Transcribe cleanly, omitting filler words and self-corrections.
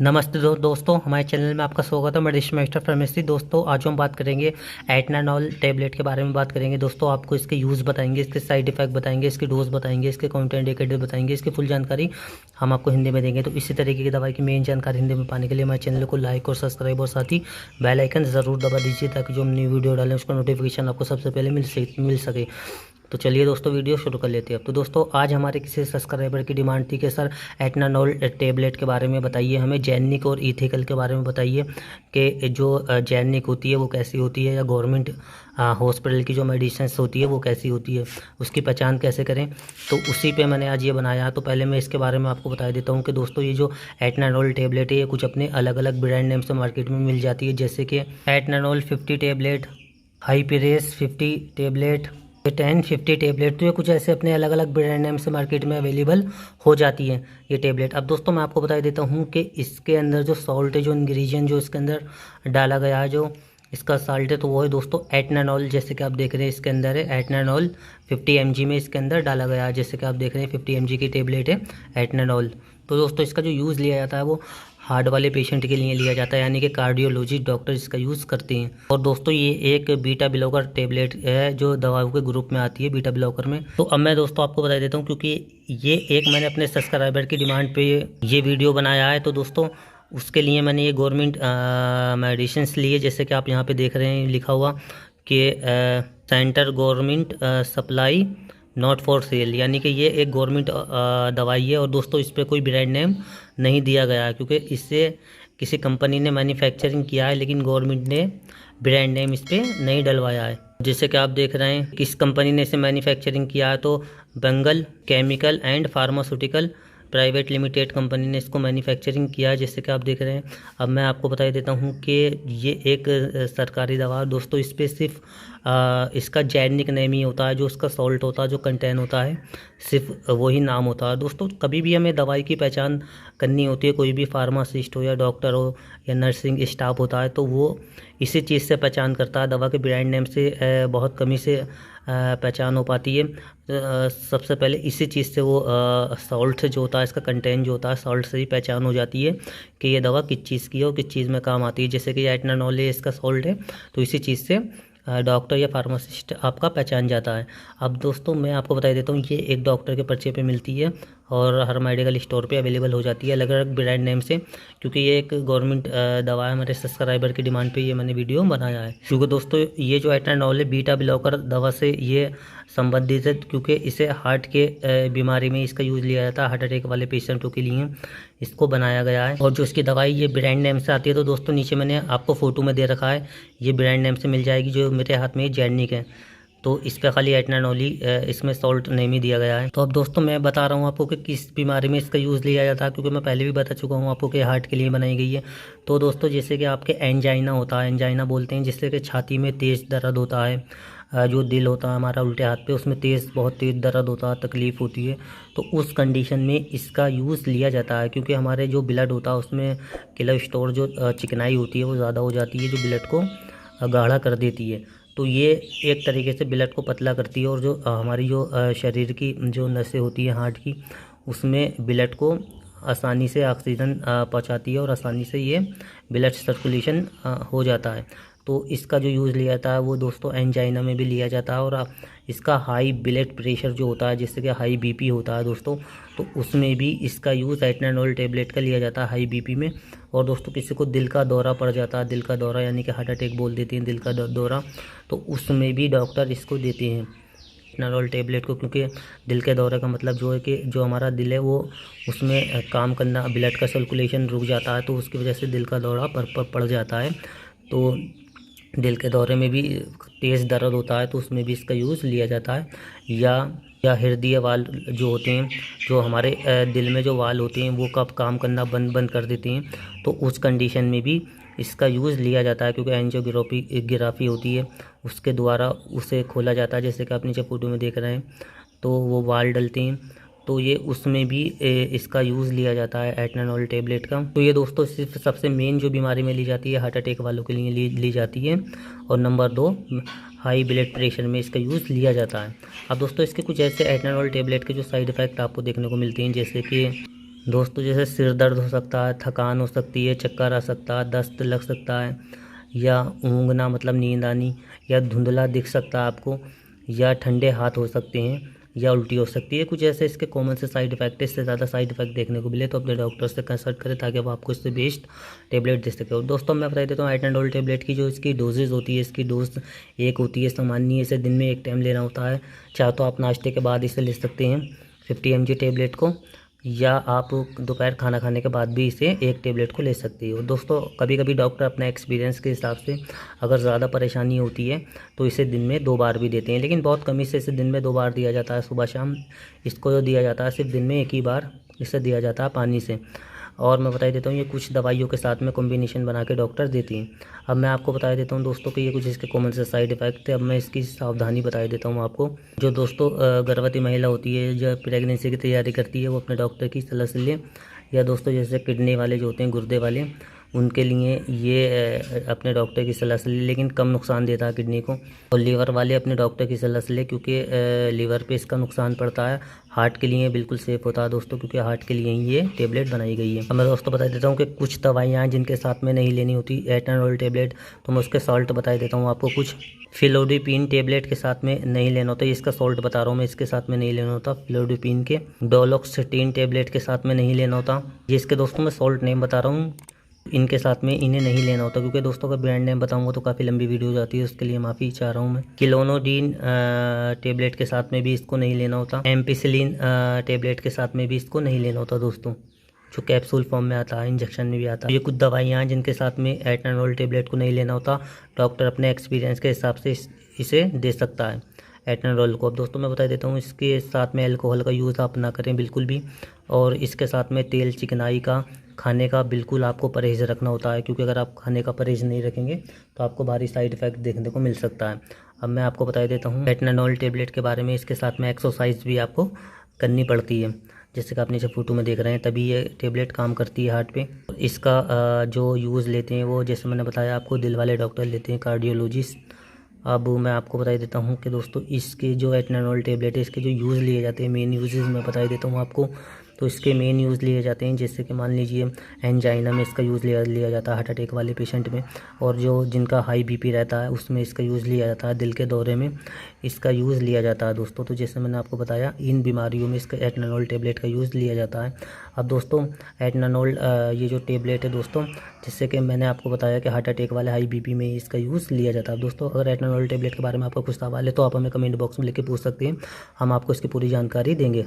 नमस्ते दोस्तों, हमारे चैनल में आपका स्वागत है। मैं ऋषि मास्टर फार्मेसी। दोस्तों आज हम बात करेंगे एटनानॉल टैबलेट के बारे में बात करेंगे। दोस्तों आपको इसके यूज़ बताएंगे, इसके साइड इफेक्ट बताएंगे, इसकी डोज बताएंगे, इसके काउंटरइंडिकेटर बताएंगे, इसकी फुल जानकारी हम आपको हिंदी में देंगे। तो इसी तरीके की दवाई की मेन जानकारी हिंदी में पाने के लिए हमारे चैनल को लाइक और सब्सक्राइब और साथ ही बेल आइकन ज़रूर दबा दीजिए ताकि जो हम न्यू वीडियो डालें उसका नोटिफिकेशन आपको सबसे पहले मिल सके। तो चलिए दोस्तों वीडियो शुरू कर लेते हैं। तो दोस्तों आज हमारे किसी सब्सक्राइबर की डिमांड थी कि सर एटनानॉल टैबलेट के बारे में बताइए, हमें जेनिक और इथिकल के बारे में बताइए कि जो जेनिक होती है वो कैसी होती है, या गवर्नमेंट हॉस्पिटल की जो मेडिसिन्स होती है वो कैसी होती है, उसकी पहचान कैसे करें। तो उसी पे मैंने आज ये बनाया। तो पहले मैं इसके बारे में आपको बता देता हूँ कि दोस्तों ये जो एटनानॉल टैबलेट है ये कुछ अपने अलग अलग ब्रांड नेम से मार्केट में मिल जाती है, जैसे कि एटनानॉल 50 टैबलेट, हाइपरेस 50 टैबलेट, 1050 टैबलेट। तो ये कुछ ऐसे अपने अलग अलग ब्रांड नेम से मार्केट में अवेलेबल हो जाती है ये टैबलेट। अब दोस्तों मैं आपको बता देता हूँ कि इसके अंदर जो सॉल्ट है, जो इंग्रेडिएंट जो इसके अंदर डाला गया है, जो इसका साल्ट है, तो वो है दोस्तों एटनानॉल। जैसे कि आप देख रहे हैं इसके अंदर है एटनानॉल 50 mg में इसके अंदर डाला गया है। जैसे कि आप देख रहे हैं 50 mg की टैबलेट है एटनानॉल। तो दोस्तों इसका जो यूज़ लिया जाता है वो हार्ट वाले पेशेंट के लिए लिया जाता है, यानी कि कार्डियोलॉजिस्ट डॉक्टर इसका यूज़ करते हैं। और दोस्तों ये एक बीटा ब्लॉकर टैबलेट है जो दवाओं के ग्रुप में आती है, बीटा ब्लॉकर में। तो अब मैं दोस्तों आपको बता देता हूँ, क्योंकि ये एक मैंने अपने सब्सक्राइबर की डिमांड पे ये वीडियो बनाया है। तो दोस्तों उसके लिए मैंने ये गवर्नमेंट मेडिसिन लिए, जैसे कि आप यहाँ पे देख रहे हैं लिखा हुआ कि centre government supply not for sale, यानी कि ये एक गवर्नमेंट दवाई है। और दोस्तों इस पर कोई ब्रांड नेम नहीं दिया गया है, क्योंकि इससे किसी कंपनी ने मैन्युफैक्चरिंग किया है, लेकिन गवर्नमेंट ने ब्रांड नेम इस पर नहीं डलवाया है। जैसे कि आप देख रहे हैं किस कंपनी ने इसे मैन्युफैक्चरिंग किया है, तो Bengal chemical and pharmaceutical private limited company ने इसको मैन्युफैक्चरिंग किया है, जैसे कि आप देख रहे हैं। अब मैं आपको बता देता हूँ कि ये एक सरकारी दवा। दोस्तों इस पर सिर्फ इसका जेनिक नेम ही होता है, जो उसका सॉल्ट होता है, जो कंटेन होता है, सिर्फ वही नाम होता है। दोस्तों कभी भी हमें दवाई की पहचान करनी होती है, कोई भी फार्मासिस्ट हो या डॉक्टर हो या नर्सिंग स्टाफ होता है, तो वो इसी चीज़ से पहचान करता है। दवा के ब्रांड नेम से बहुत कमी से पहचान हो पाती है। सबसे पहले इसी चीज़ से वो सॉल्ट जो होता है, इसका कंटेंट जो होता है, सॉल्ट से ही पहचान हो जाती है कि ये दवा किस चीज़ की है और किस चीज़ में काम आती है। जैसे कि एटनानॉल है, इसका सॉल्ट है, तो इसी चीज़ से डॉक्टर या फार्मासिस्ट आपका पहचान जाता है। अब दोस्तों मैं आपको बता देता हूँ, ये एक डॉक्टर के पर्चे पे मिलती है और हर मेडिकल स्टोर पे अवेलेबल हो जाती है अलग अलग ब्रांड नेम से, क्योंकि ये एक गवर्नमेंट दवा है। हमारे सब्सक्राइबर की डिमांड पे ये मैंने वीडियो बनाया है, क्योंकि दोस्तों ये जो एटनानॉल है बीटा ब्लॉकर दवा से ये संबंधित है, क्योंकि इसे हार्ट के बीमारी में इसका यूज़ लिया जाता है। हार्ट अटैक वाले पेशेंटों के लिए इसको बनाया गया है। और जो इसकी दवाई ये ब्रांड नेम से आती है, तो दोस्तों नीचे मैंने आपको फ़ोटो में दे रखा है, ये ब्रांड नेम से मिल जाएगी। जो मेरे हाथ में जेनिक है, तो इस पर खाली एटनानॉल ही, इसमें सॉल्ट नेम ही दिया गया है। तो अब दोस्तों मैं बता रहा हूँ आपको कि किस बीमारी में इसका यूज़ लिया जाता है, क्योंकि मैं पहले भी बता चुका हूँ आपको कि हार्ट के लिए बनाई गई है। तो दोस्तों जैसे कि आपके एंजाइना होता है, एंजाइना बोलते हैं, जिससे कि छाती में तेज़ दर्द होता है, जो दिल होता है हमारा उल्टे हाथ पे, उसमें बहुत तेज़ दर्द होता है, तकलीफ़ होती है। तो उस कंडीशन में इसका यूज़ लिया जाता है, क्योंकि हमारे जो ब्लड होता है उसमें कोलेस्ट्रॉल जो चिकनाई होती है वो ज़्यादा हो जाती है, जो ब्लड को गाढ़ा कर देती है। तो ये एक तरीके से ब्लड को पतला करती है, और जो हमारी जो शरीर की जो नसें होती है हार्ट की, उसमें ब्लड को आसानी से ऑक्सीजन पहुंचाती है, और आसानी से ये ब्लड सर्कुलेशन हो जाता है। तो इसका जो यूज़ लिया जाता है वो दोस्तों एंजाइना में भी लिया जाता है। और इसका हाई ब्लड प्रेशर जो होता है, जिससे कि हाई बीपी होता है दोस्तों, तो उसमें भी इसका यूज़ एटनानॉल टैबलेट का लिया जाता है हाई बीपी में। और दोस्तों किसी को दिल का दौरा पड़ जाता है, दिल का दौरा यानी कि हार्ट अटैक बोल देते हैं, दिल का दौरा, तो उसमें भी डॉक्टर इसको देते हैं एटनानॉल टैबलेट को, क्योंकि दिल के दौरे का मतलब जो है कि जो हमारा दिल है वो उसमें काम करना, ब्लड का सर्कुलेशन रुक जाता है, तो उसकी वजह से दिल का दौरा पड़ जाता है। तो दिल के दौरे में भी तेज़ दर्द होता है, तो उसमें भी इसका यूज़ लिया जाता है। या हृदय वाल जो होते हैं, जो हमारे दिल में जो वाल होते हैं वो कब काम करना बंद कर देते हैं, तो उस कंडीशन में भी इसका यूज़ लिया जाता है, क्योंकि एंजियोग्राफी होती है, उसके द्वारा उसे खोला जाता है। जैसे कि आप नीचे फोटो में देख रहे हैं, तो वो वाल डलते हैं, तो ये उसमें भी इसका यूज़ लिया जाता है एटनानॉल टैबलेट का। तो ये दोस्तों सिर्फ सबसे मेन जो बीमारी में ली जाती है हार्ट अटैक वालों के लिए ली जाती है। और नंबर 2 हाई ब्लड प्रेशर में इसका यूज़ लिया जाता है। अब दोस्तों इसके कुछ ऐसे एटनानॉल टैबलेट के जो साइड इफ़ेक्ट आपको देखने को मिलते हैं, जैसे कि दोस्तों जैसे सिर दर्द हो सकता है, थकान हो सकती है, चक्कर आ सकता है, दस्त लग सकता है, या ऊँघना मतलब नींद आनी, या धुंधला दिख सकता है आपको, या ठंडे हाथ हो सकते हैं, या उल्टी हो सकती है। कुछ ऐसे इसके कॉमन से साइड इफेक्ट है। इससे ज़्यादा साइड इफेक्ट देखने को मिले तो अपने डॉक्टर से कंसल्ट करें ताकि वो आपको इससे बेस्ट टेबलेट दे सके। और दोस्तों मैं बता देता हूँ एटनाडोल टेबलेट की जो इसकी डोजेज़ होती है, इसकी डोज एक होती है सामान्य। इसे दिन में एक टाइम लेना होता है। चाहे तो आप नाश्ते के बाद इसे ले सकते हैं 50 mg टेबलेट को, या आप दोपहर खाना खाने के बाद भी इसे एक टेबलेट को ले सकते हो। दोस्तों कभी कभी डॉक्टर अपने एक्सपीरियंस के हिसाब से अगर ज़्यादा परेशानी होती है तो इसे दिन में 2 बार भी देते हैं, लेकिन बहुत कमी से इसे दिन में 2 बार दिया जाता है, सुबह शाम। इसको जो दिया जाता है सिर्फ दिन में एक ही बार इसे दिया जाता है पानी से। और मैं बता देता हूँ ये कुछ दवाइयों के साथ में कॉम्बिनेशन बना के डॉक्टर देती हैं। अब मैं आपको बता देता हूँ दोस्तों कि ये कुछ इसके कॉमन से साइड इफ़ेक्ट थे। अब मैं इसकी सावधानी बता देता हूँ आपको। जो दोस्तों गर्भवती महिला होती है, जो प्रेगनेंसी की तैयारी करती है, वो अपने डॉक्टर की सलाह से ले। या दोस्तों जैसे किडनी वाले जो होते हैं, गुर्दे वाले, उनके लिए ये अपने डॉक्टर की सलाह से ले, लेकिन कम नुकसान देता है किडनी को। और लीवर वाले अपने डॉक्टर की सलाह से ले, क्योंकि लीवर पे इसका नुकसान पड़ता है। हार्ट के लिए बिल्कुल सेफ़ होता है दोस्तों, क्योंकि हार्ट के लिए ही ये टेबलेट बनाई गई है। अब मैं दोस्तों बता देता हूँ कि कुछ दवाइयाँ जिनके साथ में नहीं लेनी होती एटनाडोल टेबलेट, तो मैं उसके सॉल्ट बता देता हूँ आपको। कुछ फिलोडिपिन टेबलेट के साथ में नहीं लेना होता, इसका सॉल्ट बता रहा हूँ मैं, इसके साथ में नहीं लेना होता फिलोडिपिन के। डोलोक्सिटीन टेबलेट के साथ में नहीं लेना होता। ये इसके दोस्तों मैं सॉल्ट नेम बता रहा हूँ, इनके साथ में इन्हें नहीं लेना होता, क्योंकि दोस्तों का ब्रांड नेम बताऊंगा तो काफ़ी लंबी वीडियो हो जाती है, उसके लिए माफ़ी चाह रहा हूँ मैं। क्लोनोडीन टेबलेट के साथ में भी इसको नहीं लेना होता। एम्पिसिलिन टेबलेट के साथ में भी इसको नहीं लेना होता दोस्तों, जो कैप्सूल फॉर्म में आता है, इंजेक्शन में भी आता है। ये कुछ दवाइयाँ हैं जिनके साथ में एटनाडोल टेबलेट को नहीं लेना होता। डॉक्टर अपने एक्सपीरियंस के हिसाब से इसे दे सकता है एटनाडोल को। अब दोस्तों मैं बता देता हूँ इसके साथ में अल्कोहल का यूज़ आप ना करें बिल्कुल भी, और इसके साथ में तेल चिकनाई का खाने का बिल्कुल आपको परहेज़ रखना होता है, क्योंकि अगर आप खाने का परहेज़ नहीं रखेंगे तो आपको भारी साइड इफ़ेक्ट देखने को मिल सकता है। अब मैं आपको बता देता हूँ एटनाडोल टेबलेट के बारे में। इसके साथ में एक्सरसाइज भी आपको करनी पड़ती है, जैसे कि आप नीचे फोटो में देख रहे हैं, तभी ये टेबलेट काम करती है हार्ट पे। इसका जो यूज़ लेते हैं वो, जैसे मैंने बताया आपको, दिल वाले डॉक्टर लेते हैं, कार्डियोलॉजिस्ट। अब मैं आपको बता देता हूँ कि दोस्तों इसके जो एटनाडोल टेबलेट है, इसके जो यूज़ लिए जाते हैं, मेन यूजेस मैं बता देता हूँ आपको। तो इसके मेन यूज़ लिए जाते हैं, जैसे कि मान लीजिए एंजाइना में इसका यूज़ लिया जाता है हार्ट अटैक वाले पेशेंट में, और जो जिनका हाई बीपी रहता है उसमें इसका यूज़ लिया जाता है, दिल के दौरे में इसका यूज़ लिया जाता है दोस्तों। तो जैसे मैंने आपको बताया, इन बीमारियों में इसका एटनाडोल टेबलेट का यूज़ लिया जाता है। अब दोस्तों एटनाडोल ये जो टेबलेट है दोस्तों, जिससे कि मैंने आपको बताया कि हार्ट अटैक वाले हाई बीपी में इसका यूज़ लिया जाता है दोस्तों। अगर एटनाडोल टेबलेट के बारे में आपका कुछ सवाल है तो आप हमें कमेंट बॉक्स में लिख के पूछ सकते हैं, हम आपको इसकी पूरी जानकारी देंगे।